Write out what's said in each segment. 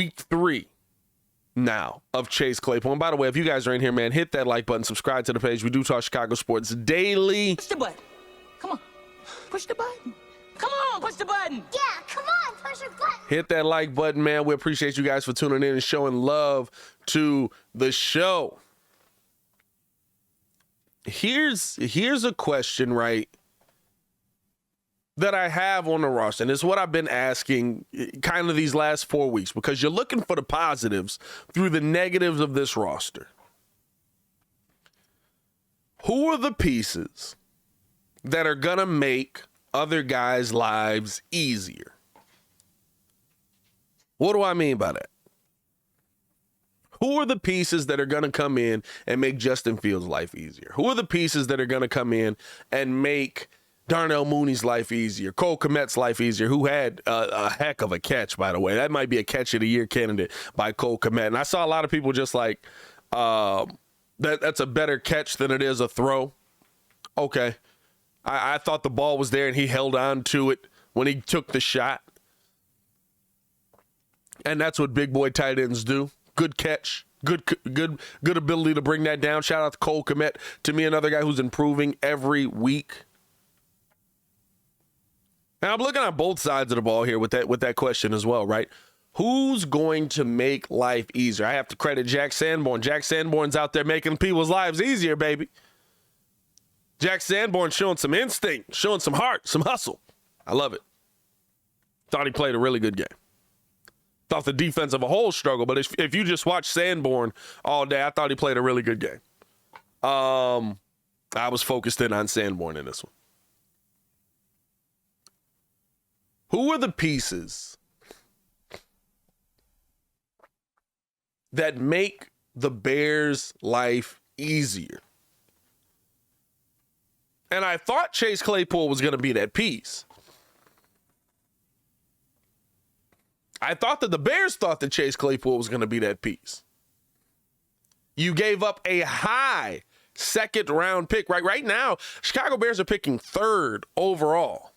week 3 now of Chase Claypool. And by the way, if you guys are in here, man, hit that like button, subscribe to the page. We do talk Chicago sports daily. Push the button. Come on. Push the button. Come on, push the button. Yeah, come on, push the button. Hit that like button, man. We appreciate you guys for tuning in and showing love to the show. Here's a question, right, that I have on the roster, and it's what I've been asking kind of these last 4 weeks, because you're looking for the positives through the negatives of this roster. Who are the pieces that are going to make other guys' lives easier? What do I mean by that? Who are the pieces that are going to come in and make Justin Fields' life easier? Who are the pieces that are going to come in and make Darnell Mooney's life easier, Cole Kmet's life easier, who had a heck of a catch, by the way? That might be a catch of the year candidate by Cole Kmet. And I saw a lot of people just like, that's a better catch than it is a throw. Okay. I thought the ball was there and he held on to it when he took the shot. And that's what big boy tight ends do. Good catch, good ability to bring that down. Shout out to Cole Kmet. To me, another guy who's improving every week. Now I'm looking at both sides of the ball here with that question as well, right? Who's going to make life easier? I have to credit Jack Sanborn. Jack Sanborn's out there making people's lives easier, baby. Jack Sanborn showing some instinct, showing some heart, some hustle. I love it. Thought he played a really good game. Thought the defense of a whole struggle, but if you just watch Sanborn all day, I thought he played a really good game. I was focused in on Sanborn in this one. Who are the pieces that make the Bears' life easier? And I thought Chase Claypool was going to be that piece. I thought that the Bears thought that Chase Claypool was going to be that piece. You gave up a high second-round pick. Right now, Chicago Bears are picking 3rd overall.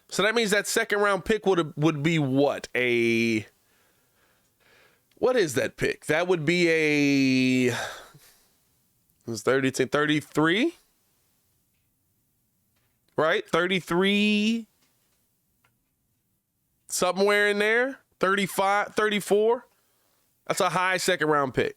So that means that second-round pick would be what? What is that pick? That would be it was 33? Right? 33, somewhere in there. 35, 34. That's a high second-round pick.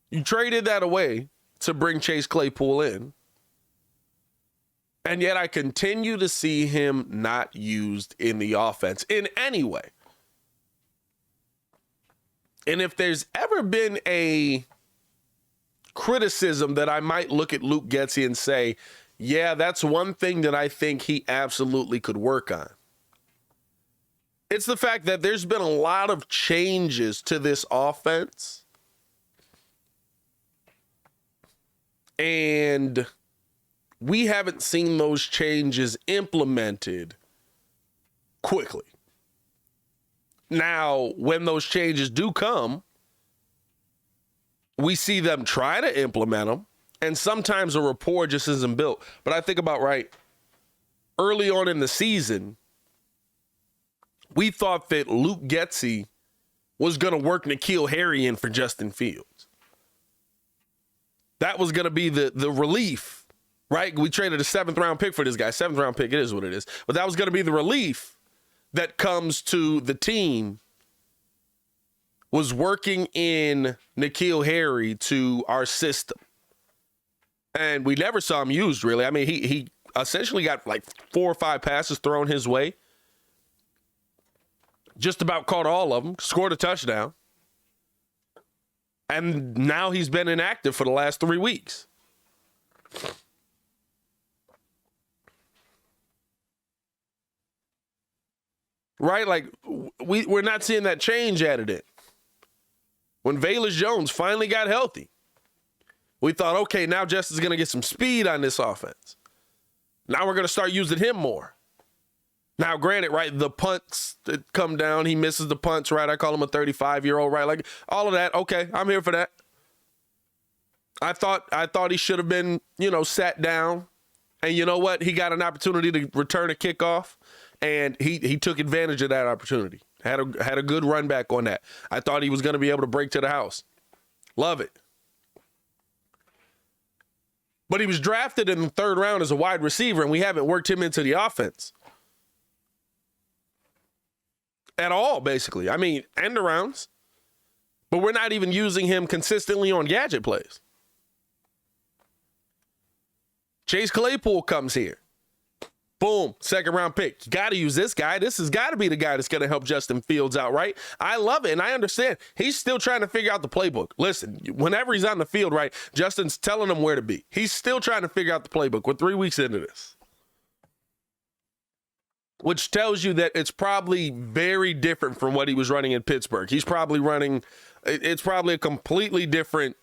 You traded that away to bring Chase Claypool in. And yet I continue to see him not used in the offense in any way. And if there's ever been a criticism that I might look at Luke Getsy and say, yeah, that's one thing that I think he absolutely could work on. It's the fact that there's been a lot of changes to this offense. And we haven't seen those changes implemented quickly. Now, when those changes do come, we see them try to implement them, and sometimes a rapport just isn't built. But I think about, early on in the season, we thought that Luke Getsy was going to work N'Keal Harry in for Justin Fields. That was going to be the relief, right? We traded a 7th-round pick for this guy. 7th-round pick, it is what it is. But that was going to be the relief that comes to the team, was working in N'Keal Harry to our system. And we never saw him used, really. I mean, he essentially got 4 or 5 passes thrown his way. Just about caught all of them, scored a touchdown. And now he's been inactive for the last 3 weeks. Right? We're not seeing that change added in. When Velus Jones finally got healthy, we thought, okay, now Justin's going to get some speed on this offense. Now we're going to start using him more. Now, granted, the punts that come down, he misses the punts, right? I call him a 35-year-old, right? All of that, okay, I'm here for that. I thought he should have been, sat down. And you know what? He got an opportunity to return a kickoff, and he took advantage of that opportunity. Had a good run back on that. I thought he was going to be able to break to the house. Love it. But he was drafted in the 3rd round as a wide receiver, and we haven't worked him into the offense at all, basically. I mean, end arounds, but we're not even using him consistently on gadget plays. Chase Claypool comes here. Boom, 2nd round pick. You got to use this guy. This has got to be the guy that's going to help Justin Fields out, right? I love it, and I understand. He's still trying to figure out the playbook. Listen, whenever he's on the field, right, Justin's telling him where to be. He's still trying to figure out the playbook. We're 3 weeks into this, which tells you that it's probably very different from what he was running in Pittsburgh. He's probably running – it's probably a completely different,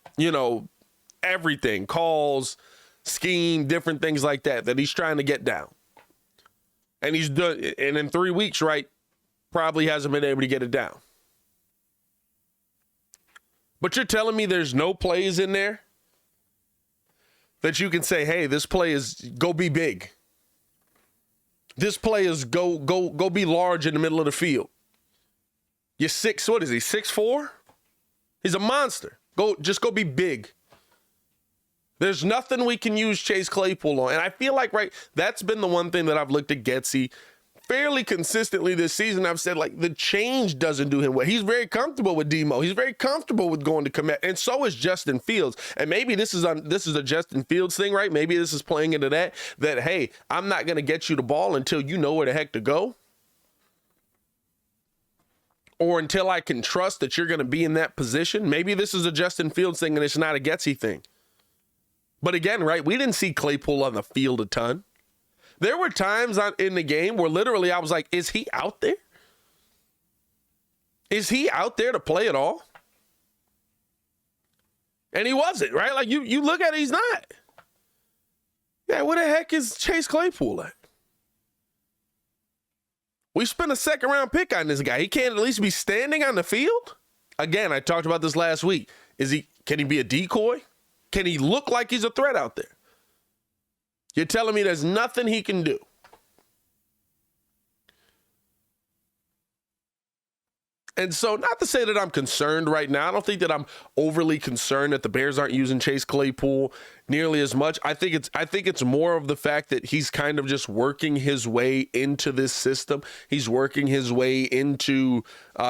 everything, calls, scheme, different things like that he's trying to get down. And he's done, and in 3 weeks, right, probably hasn't been able to get it down. But you're telling me there's no plays in there that you can say, hey, this play is go be big. This play is go be large in the middle of the field. You're 6, what is he, 6'4"? He's a monster. Just go be big. There's nothing we can use Chase Claypool on. And I feel like, right, that's been the one thing that I've looked at Getsy fairly consistently this season. I've said, like, the change doesn't do him well. He's very comfortable with Demo. He's very comfortable with going to commit. And so is Justin Fields. And maybe this is a Justin Fields thing, right? Maybe this is playing into that, hey, I'm not going to get you the ball until you know where the heck to go. Or until I can trust that you're going to be in that position. Maybe this is a Justin Fields thing and it's not a Getsy thing. But again, right, we didn't see Claypool on the field a ton. There were times in the game where literally I was like, is he out there? Is he out there to play at all? And he wasn't, right? Like, you look at it, he's not. Yeah, where the heck is Chase Claypool at? We spent a 2nd round pick on this guy. He can't at least be standing on the field? Again, I talked about this last week. Can he be a decoy? Can he look like he's a threat out there? You're telling me there's nothing he can do. And so, not to say that I'm concerned right now. I don't think that I'm overly concerned that the Bears aren't using Chase Claypool nearly as much. I think it's more of the fact that he's kind of just working his way into this system. He's working his way into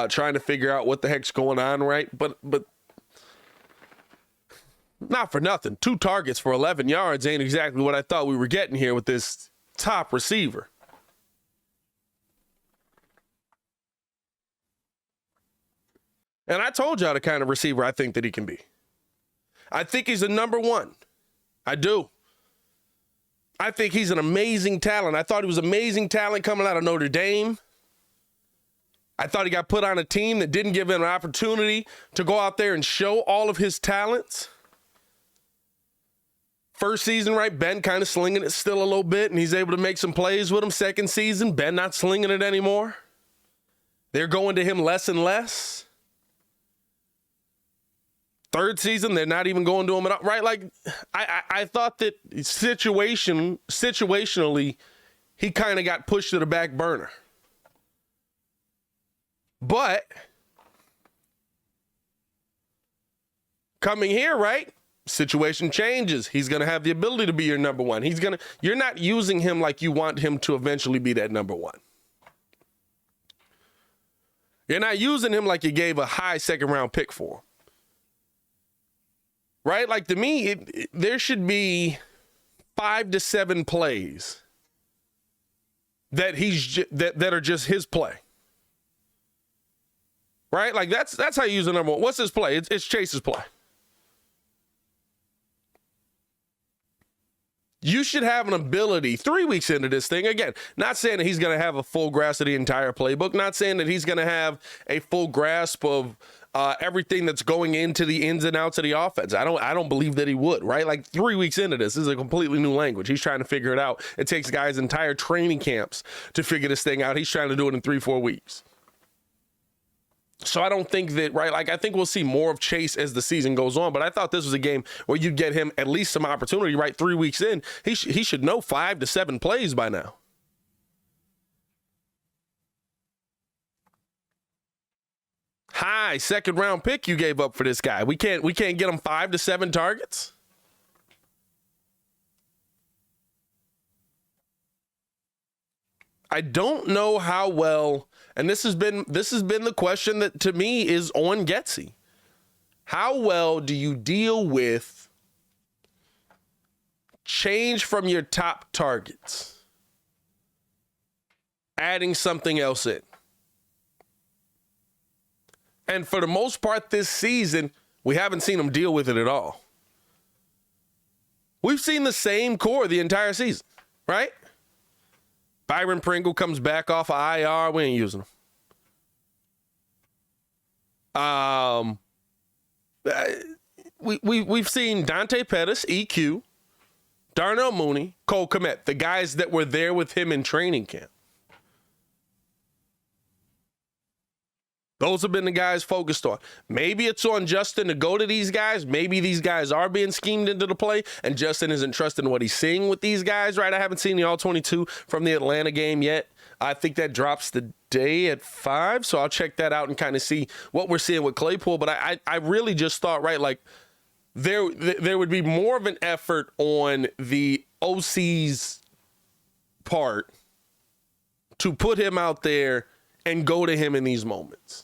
trying to figure out what the heck's going on, right? But not for nothing. 2 targets for 11 yards ain't exactly what I thought we were getting here with this top receiver. And I told y'all the kind of receiver I think that he can be. I think he's a number 1. I do. I think he's an amazing talent. I thought he was amazing talent coming out of Notre Dame. I thought he got put on a team that didn't give him an opportunity to go out there and show all of his talents. First season, right, Ben kind of slinging it still a little bit, and he's able to make some plays with him. Second season, Ben not slinging it anymore. They're going to him less and less. Third season, they're not even going to him at all, right? Like, I thought that situationally, he kind of got pushed to the back burner. But coming here, right? Situation changes. He's going to have the ability to be your number 1. You're not using him like you want him to eventually be that number 1. You're not using him like you gave a high 2nd round pick for him. Right? Like, to me, there should be 5 to 7 plays that that are just his play. Right? Like, that's how you use the number 1. What's his play? It's Chase's play. You should have an ability 3 weeks into this thing. Again, not saying that he's going to have a full grasp of the entire playbook, not saying that he's going to have a full grasp of everything that's going into the ins and outs of the offense. I don't believe that he would, right? Like, 3 weeks into this is a completely new language. He's trying to figure it out. It takes guys entire training camps to figure this thing out. He's trying to do it in 3-4 weeks. So I don't think that, right, like, I think we'll see more of Chase as the season goes on, but I thought this was a game where you get him at least some opportunity, right? 3 weeks in, he should know 5 to 7 plays by now. high second round pick you gave up for this guy. We can't get him 5 to 7 targets. I don't know how well, and this has been the question that to me is on Getsy. How well do you deal with change from your top targets, adding something else in? And for the most part this season, we haven't seen him deal with it at all. We've seen the same core the entire season, right? Byron Pringle comes back off of IR. We ain't using him. We've seen Dante Pettis, EQ, Darnell Mooney, Cole Kmet, the guys that were there with him in training camp. Those have been the guys focused on. Maybe it's on Justin to go to these guys. Maybe these guys are being schemed into the play, and Justin isn't trusting what he's seeing with these guys, right? I haven't seen the All-22 from the Atlanta game yet. I think that drops today at 5, so I'll check that out and kind of see what we're seeing with Claypool. But I really just thought, right, like there would be more of an effort on the OC's part to put him out there and go to him in these moments.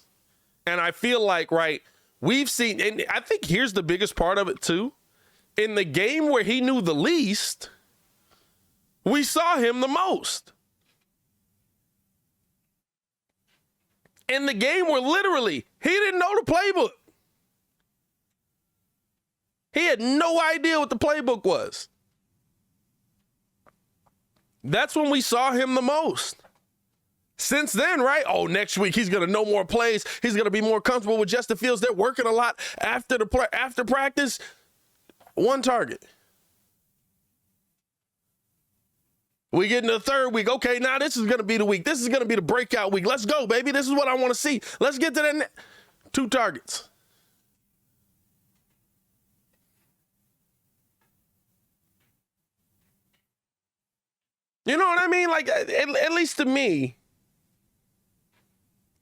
And I feel like, right, we've seen, and I think here's the biggest part of it too. In the game where he knew the least, we saw him the most. In the game where literally he didn't know the playbook. He had no idea what the playbook was. That's when we saw him the most. Since then, right? Oh, next week he's going to know more plays. He's going to be more comfortable with Justin Fields. They're working a lot after practice. 1 target. We get in the 3rd week. Okay, now this is going to be the week. This is going to be the breakout week. Let's go, baby. This is what I want to see. Let's get to that. 2 targets. You know what I mean? Like, at least to me,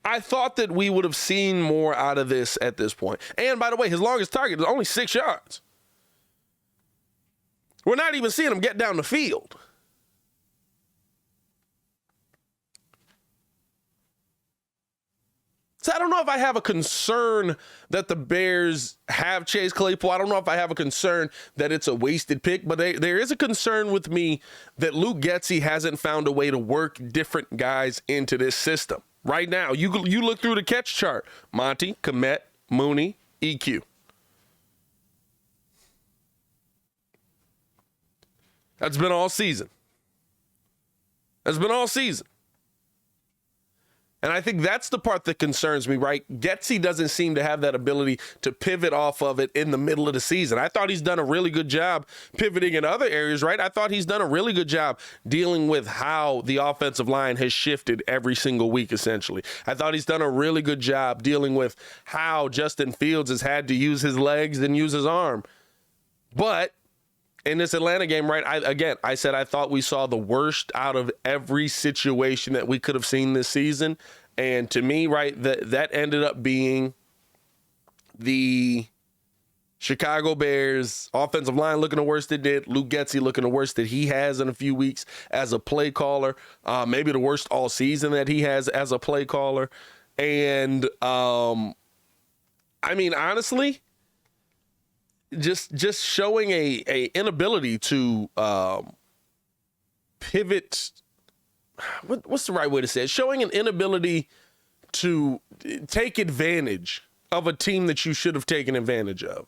I thought that we would have seen more out of this at this point. And by the way, his longest target is only 6 yards. We're not even seeing him get down the field. So I don't know if I have a concern that the Bears have Chase Claypool. I don't know if I have a concern that it's a wasted pick, but there is a concern with me that Luke Getsy hasn't found a way to work different guys into this system. Right now, you look through the catch chart. Monty, Kmet, Mooney, EQ. That's been all season. That's been all season. And I think that's the part that concerns me, right? Getsy doesn't seem to have that ability to pivot off of it in the middle of the season. I thought he's done a really good job pivoting in other areas, right? I thought he's done a really good job dealing with how the offensive line has shifted every single week, essentially. I thought he's done a really good job dealing with how Justin Fields has had to use his legs and use his arm. But in this Atlanta game, right, I said I thought we saw the worst out of every situation that we could have seen this season. And to me, right, that ended up being the Chicago Bears offensive line looking the worst it did. Luke Getsy looking the worst that he has in a few weeks as a play caller. Maybe the worst all season that he has as a play caller. And, I mean, honestly, just showing a inability to pivot. What's the right way to say it? Showing an inability to take advantage of a team that you should have taken advantage of.